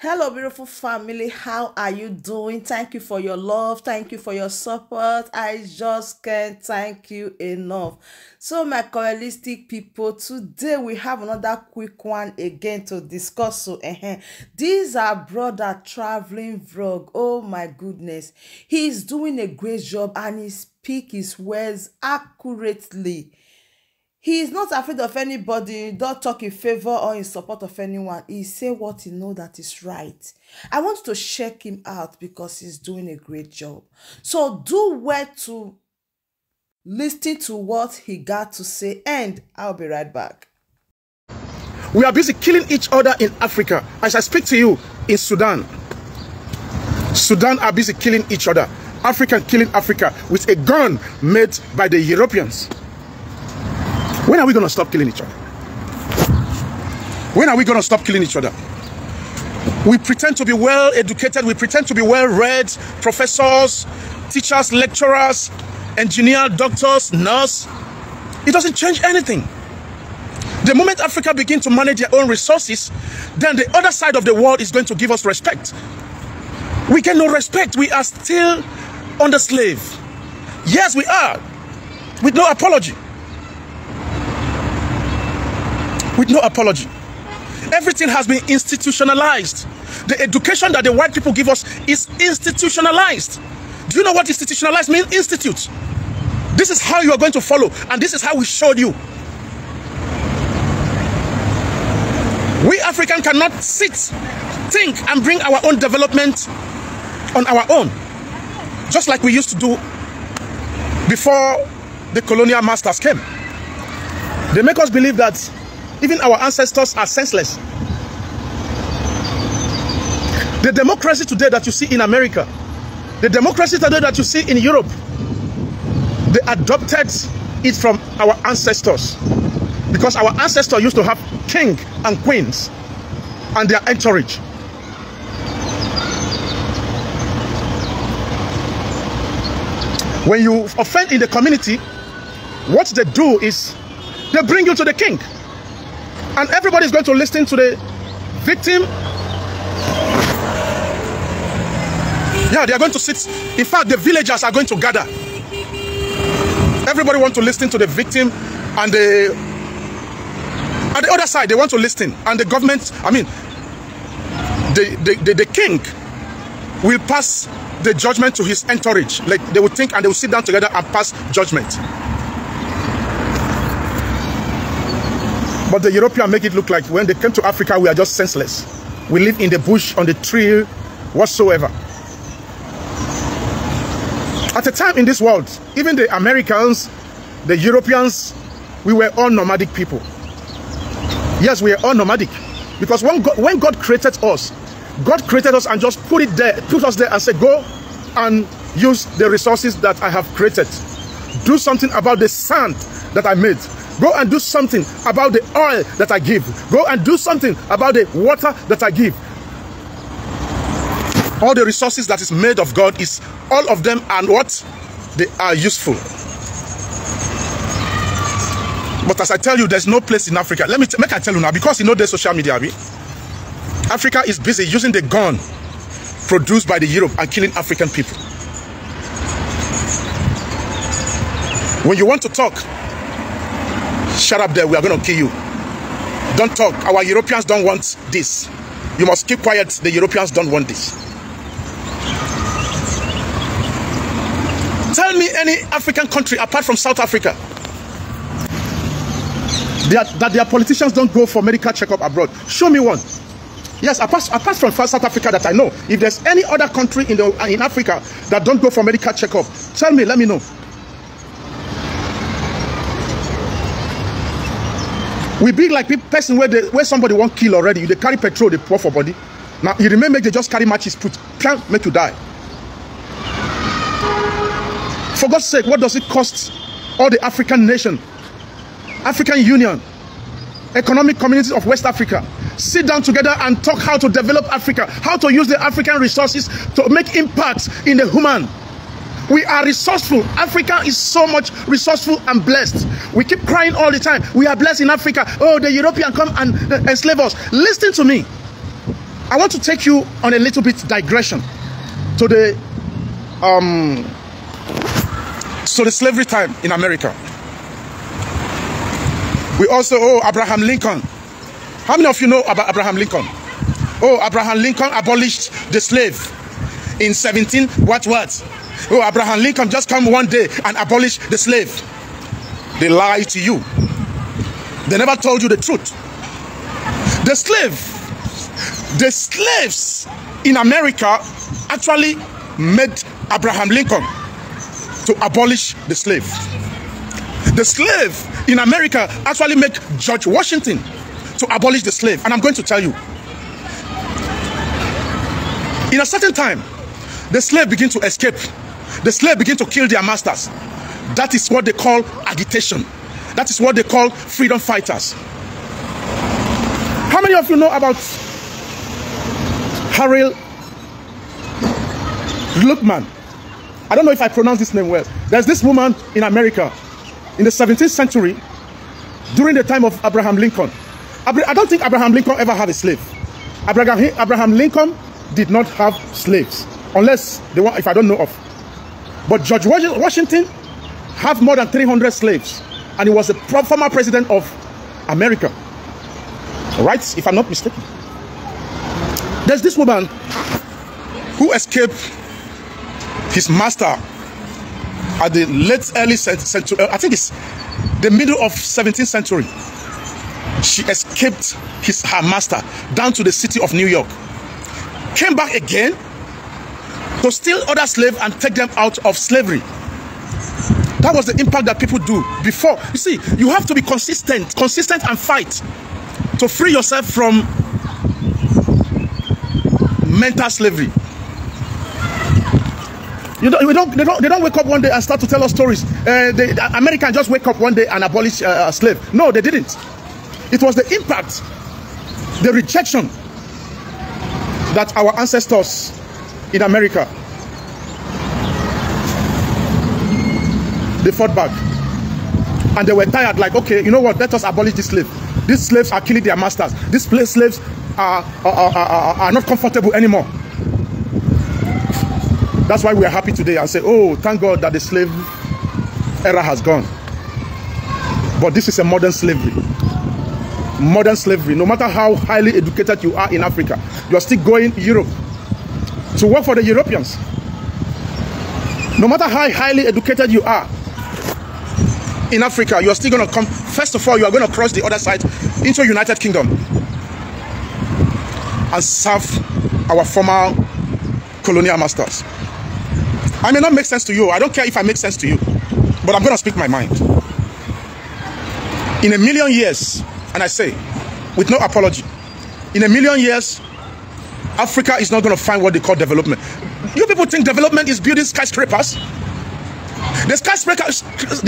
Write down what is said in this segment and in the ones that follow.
Hello, beautiful family. How are you doing? Thank you for your love. Thank you for your support. I just can't thank you enough. So, my coralistic people, today we have another quick one again to discuss. So, these are brother traveling vlog. Oh my goodness, he's doing a great job and he speaks his words accurately. He is not afraid of anybody, don't talk in favor or in support of anyone. He say what he know that is right. I want to check him out because he's doing a great job. So do well to listen to what he got to say, and I'll be right back. We are busy killing each other in Africa. As I speak to you, in Sudan are busy killing each other. Africa killing Africa with a gun made by the Europeans. When are we going to stop killing each other? When are we going to stop killing each other? We pretend to be well educated. We pretend to be well read. Professors, teachers, lecturers, engineers, doctors, nurses. It doesn't change anything. The moment Africa begins to manage their own resources, then the other side of the world is going to give us respect. We get no respect. We are still under slave. Yes, we are. With no apology. With no apology. Everything has been institutionalized. The education that the white people give us is institutionalized. Do you know what institutionalized means? Institute. This is how you are going to follow, and this is how we showed you. We Africans cannot sit, think, and bring our own development on our own, just like we used to do before the colonial masters came. They make us believe that even our ancestors are senseless. The democracy today that you see in America, the democracy today that you see in Europe, they adopted it from our ancestors. Because our ancestors used to have king and queens and their entourage. When you offend in the community, what they do is they bring you to the king. And everybody is going to listen to the victim. Yeah, they are going to sit. In fact, the villagers are going to gather. Everybody wants to listen to the victim, and at the other side, they want to listen. And the government, I mean, the king will pass the judgment to his entourage. Like they will think and they will sit down together and pass judgment. But the Europeans make it look like when they came to Africa, we are just senseless. We live in the bush, on the tree, whatsoever. At a time in this world, even the Americans, the Europeans, we were all nomadic people. Yes, we are all nomadic. Because when God created us and just put us there and said, go and use the resources that I have created. Do something about the sand that I made. Go and do something about the oil that I give. Go and do something about the water that I give. All the resources that is made of God, is all of them, and what? They are useful. But as I tell you, there's no place in Africa. Let me make I tell you now, because you know there's social media. Africa is busy using the gun produced by the Europe and killing African people. When you want to talk, shut up there, we are going to kill you. Don't talk. Our Europeans don't want this. You must keep quiet. The Europeans don't want this. Tell me any African country apart from South Africa that their politicians don't go for medical checkup abroad. Show me one. Yes, apart from South Africa that I know. If there's any other country in Africa that don't go for medical checkup, tell me, let me know. We be like person where somebody won't kill already. They carry petrol, they pour for body. Now you remember they just carry matches, put can't make you die. For God's sake, what does it cost all the African nation, African Union, economic communities of West Africa, sit down together and talk how to develop Africa, how to use the African resources to make impacts in the human. We are resourceful. Africa is so much resourceful and blessed. We keep crying all the time. We are blessed in Africa. Oh, the European come and enslave us. Listen to me. I want to take you on a little bit digression to the slavery time in America. We also owe Abraham Lincoln. How many of you know about Abraham Lincoln? Oh, Abraham Lincoln abolished the slave in 17 what? Oh, Abraham Lincoln just come one day and abolish the slave. They lie to you. They never told you the truth. The slaves in America actually made Abraham Lincoln to abolish the slave. The slave in America actually made George Washington to abolish the slave. And I'm going to tell you, in a certain time, the slave begin to escape. The slave begin to kill their masters. That is what they call agitation. That is what they call freedom fighters. How many of you know about Harry Lookman? I don't know if I pronounce this name well. There's this woman in America in the 17th century during the time of Abraham Lincoln. I don't think Abraham Lincoln ever had a slave. Abraham Lincoln did not have slaves, unless the one, if I don't know of. But George Washington had more than 300 slaves, and he was the former president of America. Right, if I'm not mistaken. There's this woman who escaped his master at the early century, I think it's the middle of 17th century. She escaped her master down to the city of New York, came back again to steal other slaves and take them out of slavery. That was the impact that people do before. You see, you have to be consistent and fight to free yourself from mental slavery. They don't wake up one day and start to tell us stories. The Americans just wake up one day and abolish a slave. No, they didn't. It was the impact, the rejection that our ancestors in America, they fought back. And they were tired, like, okay, you know what, let us abolish this slave. These slaves are killing their masters. These slaves are not comfortable anymore. That's why we are happy today and say, oh, thank God that the slave era has gone. But this is a modern slavery. Modern slavery. No matter how highly educated you are in Africa, you are still going to Europe to work for the Europeans. No matter how highly educated you are in Africa, you are still going to come. First of all, you are going to cross the other side into United Kingdom and serve our former colonial masters. I may not make sense to you. I don't care if I make sense to you, but I'm going to speak my mind. In a million years, and I say with no apology, in a million years, Africa is not going to find what they call development. You people think development is building skyscrapers? The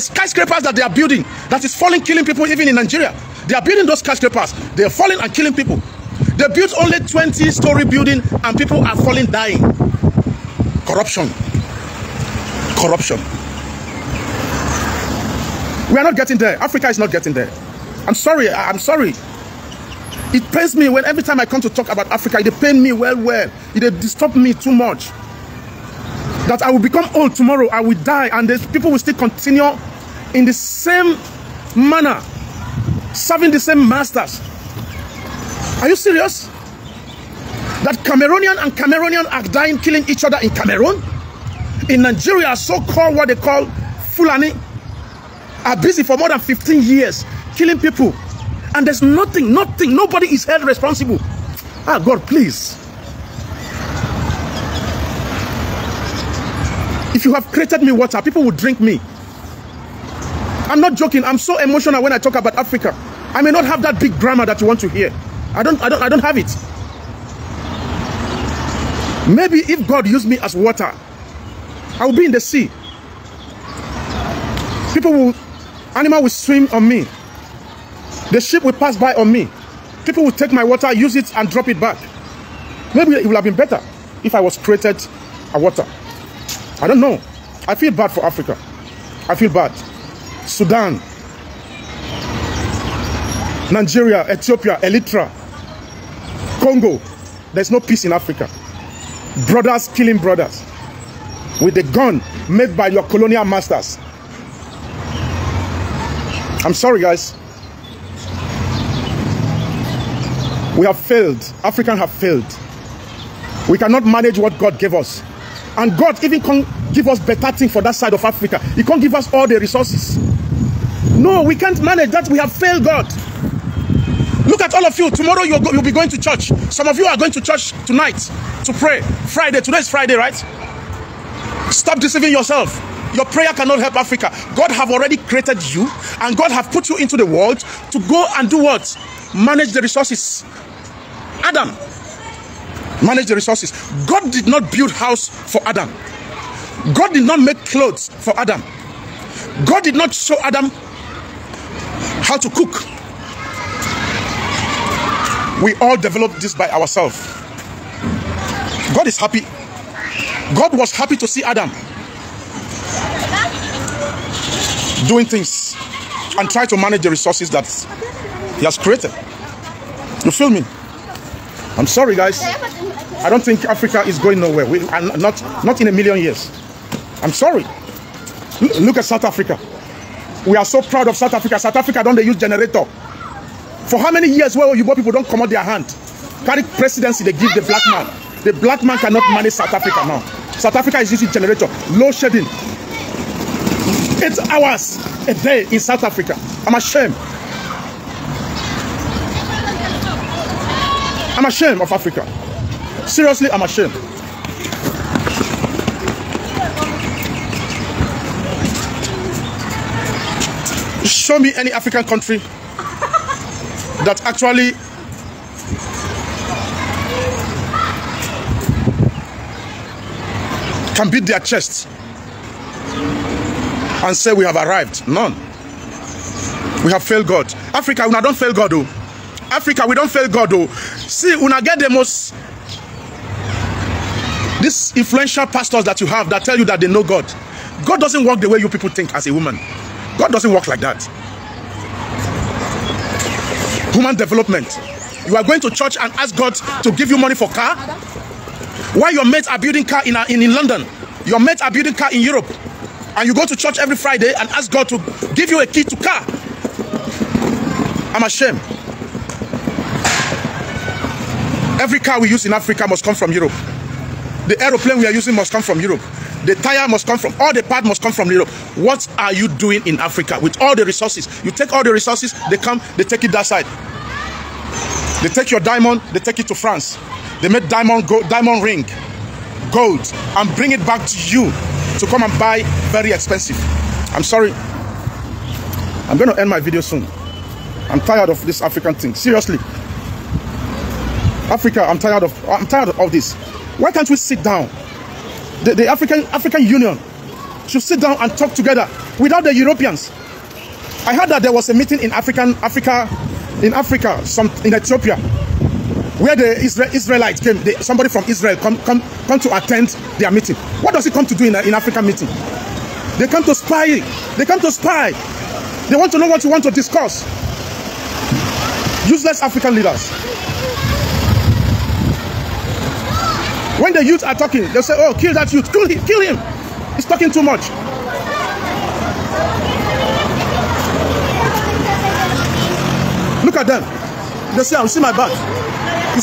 skyscrapers that they are building, that is falling, killing people even in Nigeria. They are building those skyscrapers. They are falling and killing people. They built only 20-story building and people are falling, dying. Corruption. Corruption. We are not getting there. Africa is not getting there. I'm sorry. I'm sorry. It pains me when every time I come to talk about Africa, it pains me well. It disturbs me too much. That I will become old tomorrow, I will die, and these people will still continue in the same manner, serving the same masters. Are you serious? That Cameroonian are dying, killing each other in Cameroon? In Nigeria, so-called what they call Fulani are busy for more than 15 years, killing people. And there's nothing, nobody is held responsible. Ah, God, please. If you have created me water, people will drink me. I'm not joking. I'm so emotional when I talk about Africa. I may not have that big grammar that you want to hear. I don't have it. Maybe if God used me as water, I will be in the sea. Animal will swim on me. The ship will pass by on me. People will take my water, use it and drop it back. Maybe it would have been better if I was created a water. I don't know. I feel bad for Africa. I feel bad. Sudan, Nigeria, Ethiopia, Eritrea, Congo, there's no peace in Africa. Brothers killing brothers with a gun made by your colonial masters. I'm sorry, guys. We have failed. Africans have failed. We cannot manage what God gave us. And God even can't give us better thing for that side of Africa. He can't give us all the resources. No, we can't manage that. We have failed God. Look at all of you. Tomorrow you'll be going to church. Some of you are going to church tonight to pray. Friday. Today is Friday, right? Stop deceiving yourself. Your prayer cannot help Africa. God have already created you, and God have put you into the world to go and do what? Manage the resources. Adam, manage the resources. God did not build house for Adam. God did not make clothes for Adam. God did not show Adam how to cook. We all developed this by ourselves. God is happy. God was happy to see Adam doing things and try to manage the resources that he has created. You feel me? I'm sorry, guys. I don't think Africa is going nowhere. We are not in a million years. I'm sorry. Look at South Africa. We are so proud of South Africa. South Africa don't they use generator? For how many years where Yoruba people don't come out their hand? Carry presidency, they give the black man. The black man cannot manage South Africa now. South Africa is using generator. Low shedding. 8 hours a day in South Africa. I'm ashamed. I'm ashamed of Africa. Seriously, I'm ashamed. Show me any African country that actually can beat their chest and say we have arrived. None. We have failed God. Africa, we don't fail God, though. Africa, we don't fail God, though. See, when I get the most these influential pastors that you have that tell you that they know God. God doesn't work the way you people think as a woman. God doesn't work like that. Human development. You are going to church and ask God to give you money for car? While your mates are building car in London, your mates are building car in Europe, and you go to church every Friday and ask God to give you a key to car. I'm ashamed. Every car we use in Africa must come from Europe. The aeroplane we are using must come from Europe. The tire must come from, all the part must come from Europe. What are you doing in Africa with all the resources? You take all the resources, they come, they take it that side. They take your diamond, they take it to France. They make diamond ring, gold, and bring it back to you to come and buy very expensive. I'm sorry. I'm going to end my video soon. I'm tired of this African thing. Seriously. Africa, I'm tired of all this. Why can't we sit down? The African Union should sit down and talk together without the Europeans. I heard that there was a meeting in Africa, in Ethiopia, where the Israelites came. Somebody from Israel come to attend their meeting. What does it come to do in African meeting? They come to spy. They come to spy. They want to know what you want to discuss. Useless African leaders. When the youth are talking, they'll say, oh, kill that youth. Kill him. He's talking too much. Look at them. They say, I'll see my back.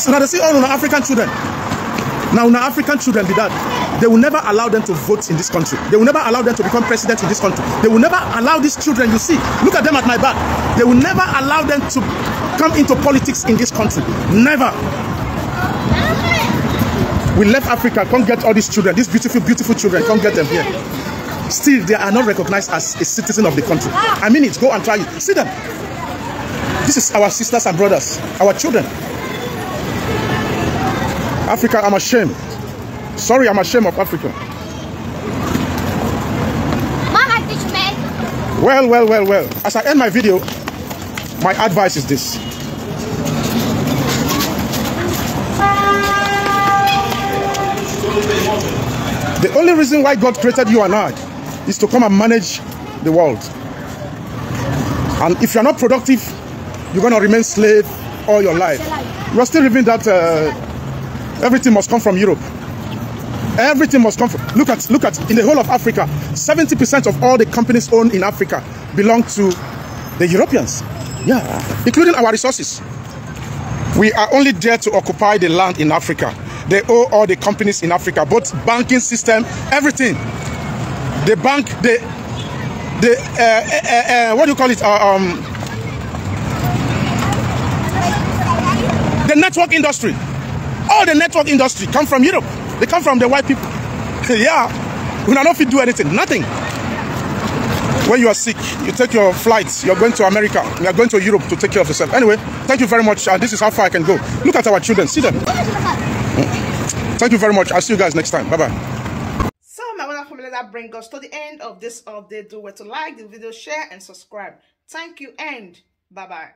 Now they say, oh, no, African children. Now, African children be that. They will never allow them to vote in this country. They will never allow them to become president in this country. They will never allow these children, you see, look at them at my back. They will never allow them to come into politics in this country. Never. We left Africa, can't get all these children, these beautiful, beautiful children, can't get them here. Still, they are not recognized as a citizen of the country. I mean it, go and try it. See them. This is our sisters and brothers, our children. Africa, I'm ashamed. Sorry, I'm ashamed of Africa. Well. As I end my video, my advice is this. The only reason why God created you and I is to come and manage the world. And if you're not productive, you're going to remain slave all your life. You are still living that Everything must come from Europe. Everything must come from. Look at in the whole of Africa, 70% of all the companies owned in Africa belong to the Europeans. Yeah, including our resources. We are only there to occupy the land in Africa. They owe all the companies in Africa, both banking system, everything. The bank, what do you call it? The network industry. All the network industry come from Europe. They come from the white people. Yeah, we don't know if you do anything. Nothing. When you are sick, you take your flights. You're going to America. You are going to Europe to take care of yourself. Anyway, thank you very much. This is how far I can go. Look at our children. See them. Thank you very much. I'll see you guys next time. Bye-bye. So, my wonderful family, that brings us to the end of this update. Do well to like the video, share, and subscribe. Thank you, and bye-bye.